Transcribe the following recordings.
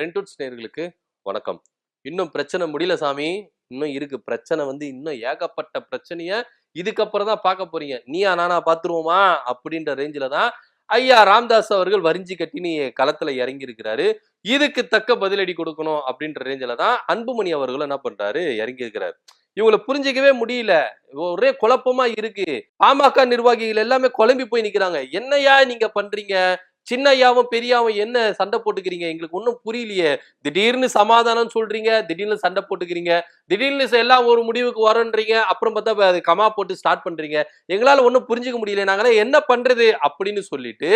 ரெண்டுட்ஸ் நேயர்களுக்கு வணக்கம். இன்னும் பிரச்சனை முடியல சாமி. இன்னும் இருக்கு. பிரச்சனை இன்னும் ஏகப்பட்ட பிரச்சனைய இதுக்கப்புறம் தான் பார்க்க போறீங்க. நீயா நானா பார்த்துருவோமா? அப்படின்ற ரேஞ்சில தான் ஐயா ராமதாஸ் அவர்கள் வரிஞ்சு கட்டின்னு களத்துல இறங்கி இருக்கிறாரு. இதுக்கு தக்க பதிலடி கொடுக்கணும் அப்படின்ற ரேஞ்சில தான் அன்புமணி அவர்களும் என்ன பண்றாரு? இறங்கி இருக்கிறாரு. இவங்கள புரிஞ்சுக்கவே முடியல. ஒரே குழப்பமா இருக்கு. பாமக நிர்வாகிகள் எல்லாமே குழம்பி போய் நிக்கிறாங்க. என்னய்யா நீங்க பண்றீங்க? சின்னையாவும் பெரியாவும் என்ன சண்டை போட்டுக்கிறீங்க? எங்களுக்கு ஒண்ணும் புரியலையே. திடீர்னு சமாதானம் சொல்றீங்க, திடீர்னு சண்டை போட்டுக்கிறீங்க, திடீர்னு எல்லாம் ஒரு முடிவுக்கு வரோன்றீங்க, அப்புறம் பார்த்தா அது கமா போட்டு ஸ்டார்ட் பண்றீங்க. எங்களால ஒண்ணும் புரிஞ்சுக்க முடியல. நாங்கலாம் என்ன பண்றது? அப்படின்னு சொல்லிட்டு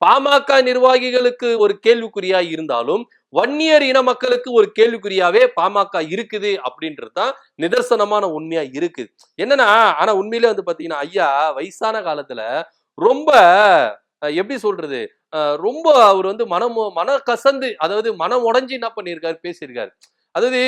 பாமக நிர்வாகிகளுக்கு ஒரு கேள்விக்குறியா இருந்தாலும் வன்னியர் இன மக்களுக்கு ஒரு கேள்விக்குறியாவே பாமக இருக்குது அப்படின்றது தான் நிதர்சனமான உண்மையா இருக்கு. என்னன்னா, ஆனா உண்மையிலே பாத்தீங்கன்னா ஐயா வயசான காலத்துல ரொம்ப எப்படி சொல்றது, ரொம்ப அவர் மன கசந்து, அதாவது மனம் உடைஞ்சு என்ன பண்ணியிருக்காரு, பேசியிருக்காரு. அதாவது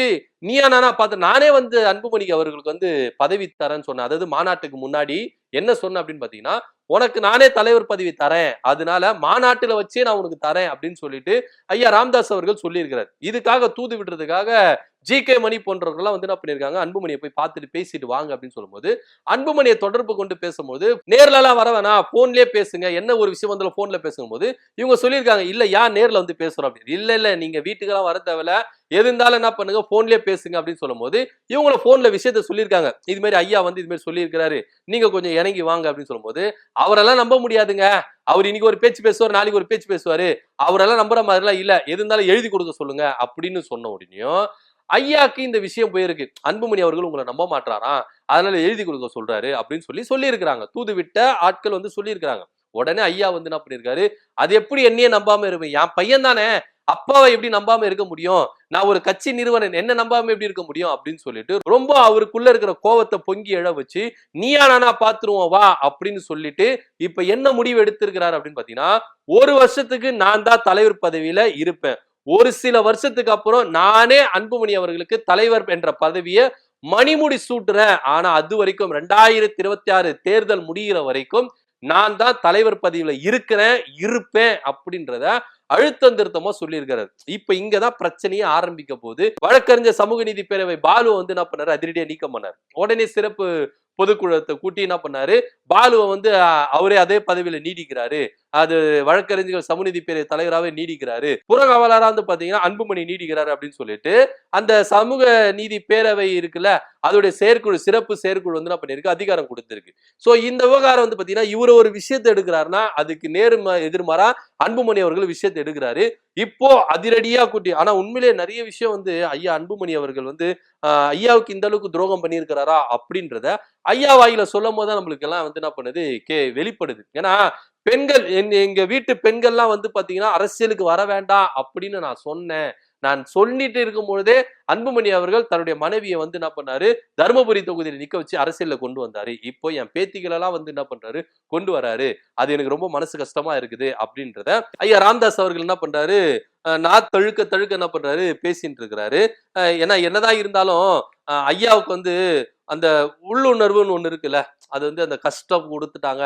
நீயா நானா பார்த்து நானே அன்புமணிக்கு அவர்களுக்கு பதவி தரேன்னு சொன்னேன். அதாவது மாநாட்டுக்கு முன்னாடி என்ன சொன்னேன் அப்படின்னு பாத்தீங்கன்னா, உனக்கு நானே தலைவர் பதவி தரேன், அதனால மாநாட்டுல வச்சே நான் உனக்கு தரேன் அப்படின்னு சொல்லிட்டு ஐயா ராமதாஸ் அவர்கள் சொல்லியிருக்கிறார். இதுக்காக தூது விடுறதுக்காக ஜி.கே. மணி போன்றவர்கள் என்ன பண்ணிருக்காங்க, அன்புமணியை போய் பார்த்துட்டு பேசிட்டு வாங்க அப்படின்னு சொல்லும்போது அன்புமணியை தொடர்பு கொண்டு பேசும்போது நேர்ல எல்லாம் வர வேணாம், போன்லயே பேசுங்க, என்ன ஒரு விஷயம் போன்ல பேசும் போது இவங்க சொல்லியிருக்காங்க, இல்ல யார் நேர்ல பேசுறோம் அப்படின்னு. இல்ல நீங்க வீட்டுக்கெல்லாம் வர தேவையில்ல, எது இருந்தாலும் என்ன பண்ணுங்க போன்லயே பேசுங்க அப்படின்னு சொல்லும் போது இவங்கள போன்ல விஷயத்த சொல்லியிருக்காங்க. இது மாதிரி ஐயா இது மாதிரி சொல்லியிருக்கிறாரு, நீங்க கொஞ்சம் இறங்கி வாங்க அப்படின்னு சொல்லும்போது அவரெல்லாம் நம்ப முடியாதுங்க. அவர் இன்னைக்கு ஒரு பேச்சு பேசுவார், நாளைக்கு ஒரு பேச்சு பேசுவாரு, அவரெல்லாம் நம்புற மாதிரி எல்லாம் இல்ல, எது இருந்தாலும் எழுதி கொடுக்க சொல்லுங்க அப்படின்னு சொன்ன உடனேயும் ஐயாக்கு இந்த விஷயம் போயிருக்கு. அன்புமணி அவர்கள் உங்களை நம்ப மாட்டாராம், அதனால எழுதி கொடுக்க சொல்றாரு அப்படின்னு சொல்லி இருக்கிறாங்க. தூது விட்ட ஆட்கள் சொல்லி இருக்கிறாங்க. உடனே ஐயா என்ன பண்ணிருக்காரு, அது எப்படி என்னையே நம்பாம இருப்பேன், என் பையன் தானே, அப்பாவை எப்படி நம்பாம இருக்க முடியும், நான் ஒரு கட்சி நிறுவனம், என்ன நம்பாம எப்படி இருக்க முடியும் அப்படின்னு சொல்லிட்டு ரொம்ப அவருக்குள்ள இருக்கிற கோவத்தை பொங்கி எழ வச்சு நீயா நானா பாத்துருவோம் வா அப்படின்னு சொல்லிட்டு இப்ப என்ன முடிவு எடுத்திருக்கிறார் அப்படின்னு பாத்தீங்கன்னா, ஒரு வருஷத்துக்கு நான் தான் தலைவர் பதவியில இருப்பேன், ஒரு சில வருஷத்துக்கு அப்புறம் நானே அன்புமணி அவர்களுக்கு தலைவர் என்ற பதவியை மணிமுடி சூட்டுறேன், ஆனா அது வரைக்கும் 2026 தேர்தல் முடிகிற வரைக்கும் நான் தான் தலைவர் பதவியில இருக்கிறேன், இருப்பேன் அப்படின்றத அழுத்தம் திருத்தமா சொல்லியிருக்கிறார். இப்ப இங்கதான் பிரச்சனையே ஆரம்பிக்க போது. வழக்கறிஞர் சமூக நீதி பேரவை பாலு என்ன பண்ணாரு, அதிரடியா நீக்கம் பண்ணார். உடனே சிறப்பு பொதுக்குழுத்தை கூட்டி என்ன பண்ணாரு, பாலுவை அவரே அதே பதவியில நீடிக்கிறாரு, அது வழக்கறிஞர்கள் சமூகநீதி பேரவை தலைவராகவே நீடிக்கிறாரு, புறகாவலரா பாத்தீங்கன்னா அன்புமணி நீடிக்கிறாரு அப்படின்னு சொல்லிட்டு அந்த சமூக நீதி பேரவை இருக்குல்ல, அதோடைய செயற்குழு, சிறப்பு செயற்குழு என்ன பண்ணிருக்கு, அதிகாரம் கொடுத்திருக்கு. சோ இந்த விவகாரம் பாத்தீங்கன்னா இவரு ஒரு விஷயத்தை எடுக்கிறாருன்னா அதுக்கு எதிர்மாறா அன்புமணி அவர்கள் விஷயத்தை எடுக்கிறாரு. இப்போ அதிரடியா கூட்டி, ஆனா உண்மையிலேயே நிறைய விஷயம் ஐயா அன்புமணி அவர்கள் ஐயாவுக்கு இந்த அளவுக்கு துரோகம் பண்ணியிருக்கிறாரா அப்படின்றத ஐயா வாயில சொல்லும் போதுதான் நம்மளுக்கு எல்லாம் என்ன பண்ணுது, வெளிப்படுது. ஏன்னா பெண்கள், எங்க வீட்டு பெண்கள்லாம் பாத்தீங்கன்னா அரசியலுக்கு வர வேண்டாம் அப்படின்னு நான் சொன்னேன். நான் சொல்லிட்டு இருக்கும் பொழுதே அன்புமணி அவர்கள் தன்னுடைய மனைவியை என்ன பண்ணாரு, தருமபுரி தொகுதியில நிக்க வச்சு அரசியல்ல கொண்டு வந்தாரு. இப்போ என் பேத்திகள் எல்லாம் என்ன பண்றாரு, கொண்டு வராரு. அது எனக்கு ரொம்ப மனசு கஷ்டமா இருக்குது அப்படின்றத ஐயா ராமதாஸ் அவர்கள் என்ன பண்றாரு, நான் தழுக்க தழுக்க என்ன பண்றாரு, பேசிட்டு இருக்கிறாரு. ஏன்னா என்னதான் இருந்தாலும் ஐயாவுக்கு அந்த உள்ளுணர்வுன்னு ஒண்ணு இருக்குல்ல, அது அந்த கஷ்டம் கொடுத்துட்டாங்க.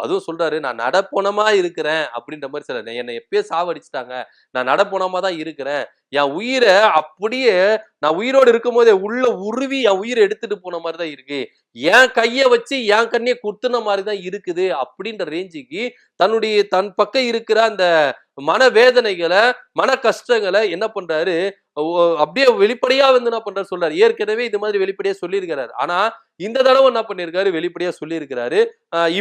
அதுவும் சொல்றாரு, நான் நடப்போனமா இருக்கிறேன் அப்படின்ற மாதிரி சொல்ல, என்னை எப்பயே சாவடிச்சுட்டாங்க, நான் நடப்போனமா தான் இருக்கிறேன், என் உயிரை அப்படியே நான் உயிரோடு இருக்கும் போதே உள்ள உருவி என் உயிரை எடுத்துட்டு போன மாதிரிதான் இருக்கு, என் கைய வச்சு என் கண்ணியை குத்துன மாதிரிதான் இருக்குது அப்படின்ற ரேஞ்சுக்கு தன் பக்கம் இருக்கிற அந்த மனவேதனைகளை, மன கஷ்டங்களை என்ன பண்றாரு, அப்படியே வெளிப்படையா என்ன பண்றாரு சொல்றாரு. ஏற்கனவே இது மாதிரி வெளிப்படையா சொல்லியிருக்கிறாரு. ஆனா இந்த தடவை என்ன பண்ணிருக்காரு, வெளிப்படையா சொல்லியிருக்கிறாரு.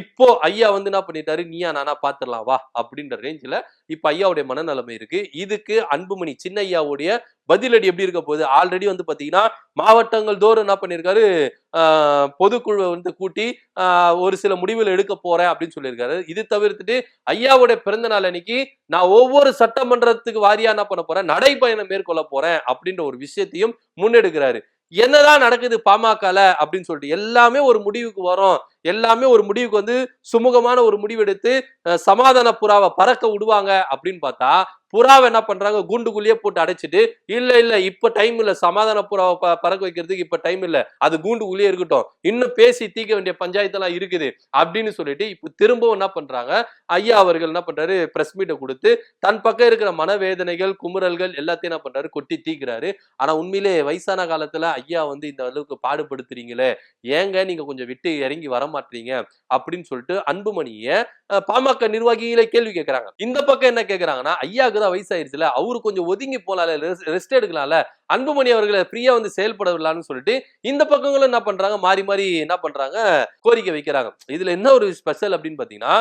இப்போ ஐயா என்ன பண்ணிட்டாரு, நீயா நானா பாத்துடலாம் வா அப்படின்ற ரேஞ்சில இப்ப ஐயாவுடைய மனநிலைமை இருக்கு. இதுக்கு அன்புமணி சின்ன ஐயாவுடைய பதிலடி எப்படி இருக்க போகுது, ஆல்ரெடி பாத்தீங்கன்னா மாவட்டங்கள் தோறும் என்ன பண்ணிருக்காரு, பொதுக்குழு கூட்டி ஒரு சில முடிவுகள் எடுக்க போறேன் அப்படின்னு சொல்லியிருக்காரு. இது தவிர்த்துட்டு ஐயாவுடைய பிறந்த நாள் அன்னைக்கு நான் ஒவ்வொரு சட்டமன்றத்துக்கு வாரியா என்ன பண்ண போறேன், நடைபயணம் மேற்கொள்ள போறேன் அப்படின்ற ஒரு விஷயத்தையும் முன்னெடுக்கிறாரு. என்னதான் நடக்குது பாமகல அப்படின்னு சொல்லிட்டு எல்லாமே ஒரு முடிவுக்கு வரும், எல்லாமே ஒரு முடிவுக்கு வந்து சுமூகமான ஒரு முடிவெடுத்து சமாதான புறாவை பறக்க விடுவாங்க அப்படின்னு பார்த்தா புறாவை என்ன பண்றாங்க கூண்டுக்குள்ளேயே போட்டு அடைச்சிட்டு இல்ல இப்ப டைம் இல்ல, சமாதான புறாவை பறக்க வைக்கிறதுக்கு இப்ப டைம் இல்ல, அது கூண்டுக்குள்ளேயே இருக்கட்டும், இன்னும் பேசி தீர்க்க வேண்டிய பஞ்சாயத்து எல்லாம் இருக்குது அப்படின்னு சொல்லிட்டு இப்ப திரும்பவும் என்ன பண்றாங்க, ஐயா அவர்கள் என்ன பண்றாரு, பிரஸ் மீட்டை கொடுத்து தன் பக்கம் இருக்கிற மனவேதனைகள் குமுறல்கள் எல்லாத்தையும் என்ன பண்றாரு கொட்டி தீக்குறாரு. ஆனா உண்மையிலே வயசான காலத்துல ஐயா வந்து இந்த அளவுக்கு பாடுபடுத்துறீங்களே, ஏங்க நீங்க கொஞ்சம் விட்டு இறங்கி வர மாட்டீங்க அப்படின்னு சொல்லிட்டு அன்புமணிய பாமக நிர்வாகிகளே கேள்வி கேட்கிறாங்க. இந்த பக்கம் என்ன கேட்கிறாங்கன்னா, ஐயாவுக்கு தான் வயசாயிருச்சுல, அவரு கொஞ்சம் ஒதுங்கி போலாம்ல, ரெஸ்ட் எடுக்கலாம்ல, அன்புமணி அவர்களை ஃப்ரீயா வந்து செயல்பட விடலாம்னு சொல்லிட்டு இந்த பக்கங்களும் என்ன பண்றாங்க, மாறி மாறி என்ன பண்றாங்க, கோரிக்கை வைக்கிறாங்க. இதுல என்ன ஒரு ஸ்பெஷல் அப்படின்னு பாத்தீங்கன்னா,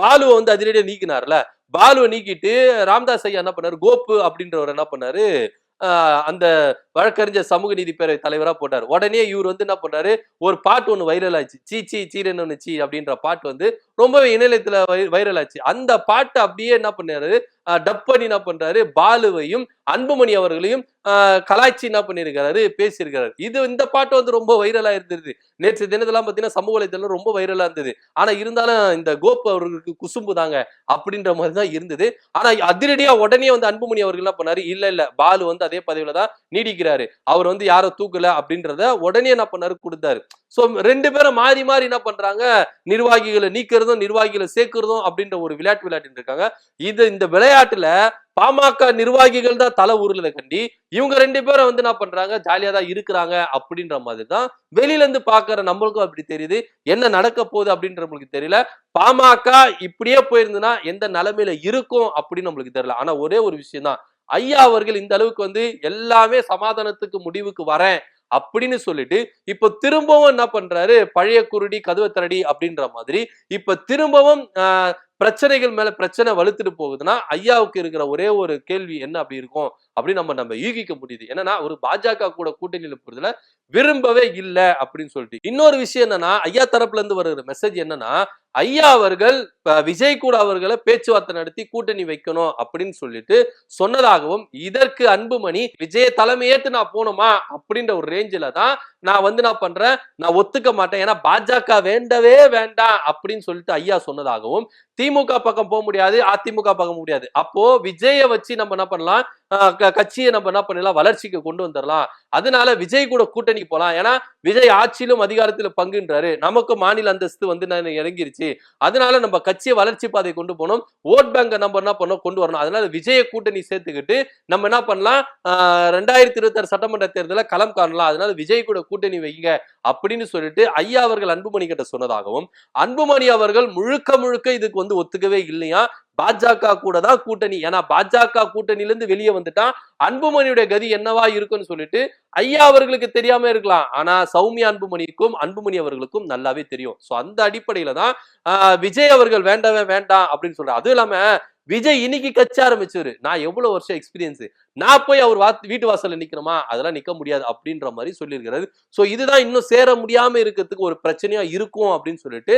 பாலுவை வந்து அதிரடியா நீக்கினார்ல, பாலுவை நீக்கிட்டு ராமதாஸ் ஐயா என்ன பண்ணாரு, கோப்பு அப்படின்றவர் என்ன பண்ணாரு, அந்த வழக்கறிஞர் சமூக நீதி பேரவை தலைவரா போட்டார். உடனே இவர் வந்து என்ன பண்றாரு, ஒரு பாட்டு ஒண்ணு வைரல் ஆச்சு, சீ சீரன்னு சீ அப்படின்ற பாட்டு வந்து ரொம்பவே இணையத்துல வைரல் ஆச்சு. அந்த பாட்டு அப்படியே என்ன பண்ணாரு, டப் பண்ணி என்ன பண்றாரு, பாலுவையும் அன்புமணி அவர்களையும் கலாய்ச்சி என்ன பண்ணிருக்காரு, பேசியிருக்காரு. இந்த பாட்டு வந்து ரொம்ப வைரலா இருந்தது. நேற்று தினத்தெல்லாம் பாத்தீங்கன்னா சமூக வலைதளம் ரொம்ப வைரலா இருந்தது. ஆனா இருந்தாலும் இந்த கோப் அவர்களுக்கு குசும்பு தாங்க அப்படின்ற மாதிரி தான் இருந்தது. ஆனா அதிரடியா உடனே வந்து அன்புமணி அவர்கள் என்ன பண்ணாரு, இல்ல பாலு வந்து அதே பதவியில தான் நீடிக்கிறாரு, அவர் வந்து யாரும் தூக்கல அப்படின்றத உடனே என்ன பண்ணாரு கொடுத்தாரு. சோ ரெண்டு பேரும் மாறி மாறி என்ன பண்றாங்க, நிர்வாகிகளை நீக்கிறதும் நிர்வாகிகளை சேர்க்கிறதும் அப்படின்ற ஒரு விளையாட்டு இருக்காங்க. இந்த விளையாட்டுல பாமக நிர்வாகிகள் தான் தலை உருளத கண்டி இவங்க ரெண்டு பேரும் வந்து என்ன பண்றாங்க, ஜாலியா தான் இருக்கிறாங்க அப்படின்ற மாதிரி தான் வெளியில இருந்து பாக்குற நம்மளுக்கும் அப்படி தெரியுது. என்ன நடக்க போகுது அப்படின்ற நம்மளுக்கு தெரியல. பாமக இப்படியே போயிருந்ததுன்னா எந்த நிலைமையில இருக்கும் அப்படின்னு நம்மளுக்கு தெரியல. ஆனா ஒரே ஒரு விஷயம் தான், ஐயா அவர்கள் இந்த அளவுக்கு வந்து எல்லாமே சமாதானத்துக்கு முடிவுக்கு வரேன் அப்படின்னு சொல்லிட்டு இப்ப திரும்பவும் என்ன பண்றாரு, பழைய குருடி கதவை திரடி அப்படின்ற மாதிரி இப்ப திரும்பவும் பிரச்சனைகள் மேல பிரச்சனை வலுத்துட்டு போகுதுன்னா ஐயாவுக்கு இருக்கிற ஒரே ஒரு கேள்வி என்ன அப்படி இருக்கும் அப்படின்னு நம்ம யூகிக்க முடியுது. என்னன்னா ஒரு பாஜக கூட கூட்டணியில போறதுல விரும்பவே இல்லை அப்படின்னு சொல்லிட்டு. இன்னொரு விஷயம் என்னன்னா, ஐயா தரப்புல இருந்து வருகிற மெசேஜ் என்னன்னா, ஐயா அவர்கள் விஜய் கூட அவர்களை பேச்சுவார்த்தை நடத்தி கூட்டணி வைக்கணும் அப்படின்னு சொல்லிட்டு சொன்னதாகவும், இதற்கு அன்புமணி விஜய தலைமையேற்று நான் போகணுமா அப்படின்ற ஒரு ரேஞ்சில தான் நான் வந்து நான் பண்றேன், நான் ஒத்துக்க மாட்டேன், ஏன்னா பாஜக வேண்டவே வேண்டாம் அப்படின்னு சொல்லிட்டு ஐயா சொன்னதாகவும், திமுக பக்கம் போக முடியாது, அதிமுக பக்கம் முடியாது, அப்போ விஜய வச்சு நம்ம என்ன பண்ணலாம், கட்சியை நம்ம என்ன பண்ணலாம், வளர்ச்சிக்கு கொண்டு வந்துடலாம், அதனால விஜய் கூட கூட்டணிக்கு போலாம், ஏன்னா விஜய் ஆட்சியிலும் அதிகாரத்திலும் பங்குன்றாரு, நமக்கு மாநில அந்தஸ்து வந்து இறங்கிருச்சு, அதனால நம்ம கட்சியை வளர்ச்சி பாதை கொண்டு போனோம், ஓட் பேங்க நம்ம என்ன பண்ணோம் கொண்டு வரணும், அதனால விஜய கூட்டணி சேர்த்துக்கிட்டு நம்ம என்ன பண்ணலாம், 2026 சட்டமன்ற தேர்தலில் களம் காணலாம், அதனால விஜய் கூட கூட்டணி வைங்க அப்படின்னு சொல்லிட்டு ஐயா அவர்கள் அன்புமணி கிட்ட சொன்னதாகவும், அன்புமணி அவர்கள் முழுக்க இதுக்கு வந்து ஒத்துக்கவே இல்லையா, பாஜக கூட தான் கூட்டணி, ஏன்னா பாஜக கூட்டணியிலிருந்து வெளியே வந்துட்டா அன்புமணியுடைய கதி என்னவா இருக்குன்னு சொல்லிட்டு ஐயா அவர்களுக்கு தெரியாம இருக்கலாம், ஆனா சௌமியா அன்புமணிக்கும் அன்புமணி அவர்களுக்கும் நல்லாவே தெரியும். சோ அந்த அடிப்படையில தான் விஜய் அவர்கள் வேண்டவே வேண்டாம் அப்படின்னு சொல்றாரு. அதுவும் இல்லாம விஜய் இன்னைக்கு கட்சி ஆரம்பிச்சவரு, நான் எவ்வளவு வருஷம் எக்ஸ்பீரியன்ஸ், நான் போய் அவர் வீட்டு வாசல்ல நிக்கணுமா, அதெல்லாம் நிக்க முடியாது அப்படின்ற மாதிரி சொல்லியிருக்கிறாரு. சோ இதுதான் இன்னும் சேர முடியாம இருக்கிறதுக்கு ஒரு பிரச்சனையா இருக்கும் அப்படின்னு சொல்லிட்டு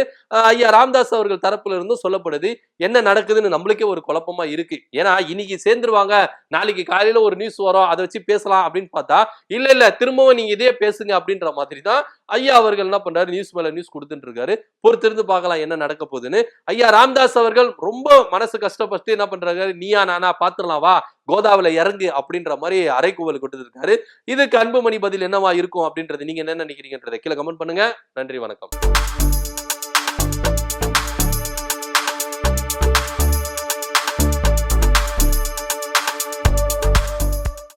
ஐயா ராமதாஸ் அவர்கள் தரப்புல இருந்தும் சொல்லப்படுது. என்ன நடக்குதுன்னு நம்மளுக்கே ஒரு குழப்பமா இருக்கு. ஏன்னா இன்னைக்கு சேர்ந்துருவாங்க, நாளைக்கு காலையில ஒரு நியூஸ் வரும், அதை வச்சு பேசலாம் அப்படின்னு பார்த்தா இல்ல திரும்பவும் நீங்க இதே பேசுங்க அப்படின்ற மாதிரி தான் ஐயா அவர்கள் என்ன பண்றாரு, நியூஸ் மேல நியூஸ் கொடுத்துட்டு இருக்காரு. பொறுத்திருந்து பார்க்கலாம் என்ன நடக்க போகுதுன்னு. ஐயா ராமதாஸ் அவர்கள் ரொம்ப மனசு கஷ்டப்பட்டு என்ன பண்றாரு, நீயா நானா பாத்துடலாம் வா, கோதாவில இறங்கு அப்படின்ற மாதிரி அரைக்கூவல் கொடுத்துட்டு இருக்காரு. இதுக்கு அன்புமணி பதில் என்னவா இருக்கும் அப்படின்றது நீங்க என்ன நினைக்கிறீங்கன்றதை கீழே கமெண்ட் பண்ணுங்க. நன்றி, வணக்கம்.